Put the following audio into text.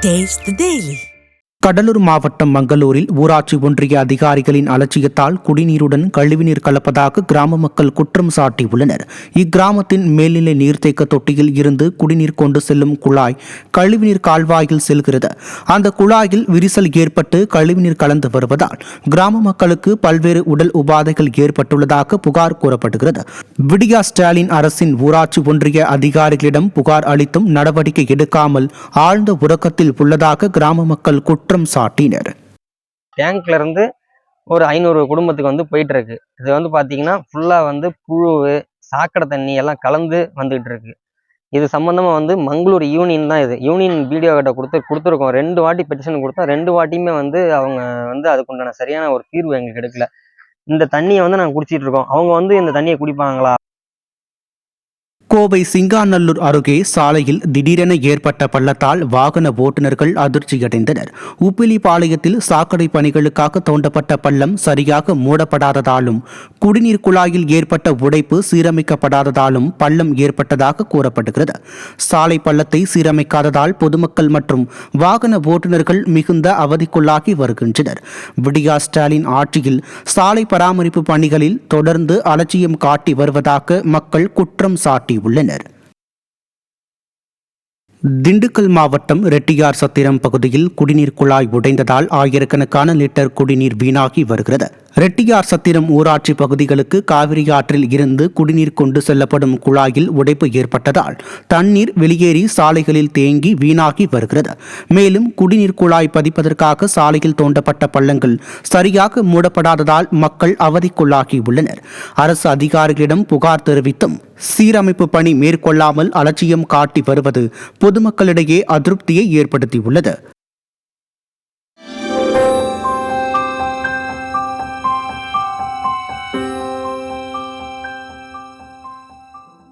Taste the Daily. Cuddalore மாவட்டம் மங்களூரில் ஊராட்சி ஒன்றிய அதிகாரிகளின் அலட்சியத்தால் குடிநீருடன் கழிவுநீர் கலப்பதாக கிராம மக்கள் குற்றம் சாட்டியுள்ளனர். இக்கிராமத்தின் மேல்நிலை நீர்த்தேக்க தொட்டியில் இருந்து குடிநீர் கொண்டு செல்லும் குழாய் கழிவுநீர் கால்வாயில் செல்கிறது. அந்த குழாயில் விரிசல் ஏற்பட்டு கழிவுநீர் கலந்து வருவதால் கிராம மக்களுக்கு பல்வேறு உடல் உபாதைகள் ஏற்பட்டுள்ளதாக புகார் கூறப்படுகிறது. விடியா ஸ்டாலின் அரசின் ஊராட்சி ஒன்றிய அதிகாரிகளிடம் புகார் அளித்தும் நடவடிக்கை எடுக்காமல் ஆழ்ந்த உறக்கத்தில் உள்ளதாக கிராம மக்கள் குற்றம் சாட்டினர். டேங்க்ல இருந்து ஒரு 500 குடும்பத்துக்கு வந்து போயிட்டு இருக்கு. இது வந்து பாத்தீங்கன்னா ஃபுல்லா வந்து புழு, சாக்கடை தண்ணி எல்லாம் கலந்து வந்துகிட்டு இருக்கு. இது சம்பந்தமா வந்து மங்களூர் யூனியன் தான், இது யூனியன் பிடிஓ கிட்ட கொடுத்துருக்கோம். 2 வாட்டி பெட்டிஷன் கொடுத்தா 2 வாட்டியுமே வந்து அவங்க வந்து அதுக்குண்டான சரியான ஒரு தீர்வு எங்களுக்கு எடுக்கல. இந்த தண்ணியை வந்து நாங்கள் குடிச்சிட்டு இருக்கோம். அவங்க வந்து இந்த தண்ணியை குடிப்பாங்களா? கோவை சிங்காநல்லூர் அருகே சாலையில் திடீரென ஏற்பட்ட பள்ளத்தால் வாகன ஓட்டுநர்கள் அதிர்ச்சியடைந்தனர். உப்பிலிபாளையத்தில் சாக்கடை பணிகளுக்காக தோண்டப்பட்ட பள்ளம் சரியாக மூடப்படாததாலும் குடிநீர் குழாயில் ஏற்பட்ட உடைப்பு சீரமைக்கப்படாததாலும் பள்ளம் ஏற்பட்டதாக கூறப்படுகிறது. சாலை பள்ளத்தை சீரமைக்காததால் பொதுமக்கள் மற்றும் வாகன ஓட்டுநர்கள் மிகுந்த அவதிக்குள்ளாகி வருகின்றனர். விடியா ஸ்டாலின் ஆட்சியில் சாலை பராமரிப்பு பணிகளில் தொடர்ந்து அலட்சியம் காட்டி வருவதாக மக்கள் குற்றம் சாட்டி உள்ளனர். திண்டுக்கல் மாவட்டம் ரெட்டியார் சத்திரம் பகுதியில் குடிநீர் குழாய் உடைந்ததால் ஆயிரக்கணக்கான லிட்டர் குடிநீர் வீணாகி வருகிறது. ரெட்டியார் சத்திரம் ஊராட்சி பகுதிகளுக்கு காவிரி ஆற்றில் இருந்து குடிநீர் கொண்டு செல்லப்படும் குழாயில் உடைப்பு ஏற்பட்டதால் தண்ணீர் வெளியேறி சாலைகளில் தேங்கி வீணாகி வருகிறது. மேலும் குடிநீர் குழாய் பதிப்பதற்காக சாலையில் தோண்டப்பட்ட பள்ளங்கள் சரியாக மூடப்படாததால் மக்கள் அவதிக்குள்ளாகி உள்ளனர். அரசு அதிகாரிகளிடம் புகார் தெரிவித்தும் சீரமைப்பு பணி மேற்கொள்ளாமல் அலட்சியம் காட்டி வருவது பொதுமக்களிடையே அதிருப்தியை ஏற்படுத்தியுள்ளது.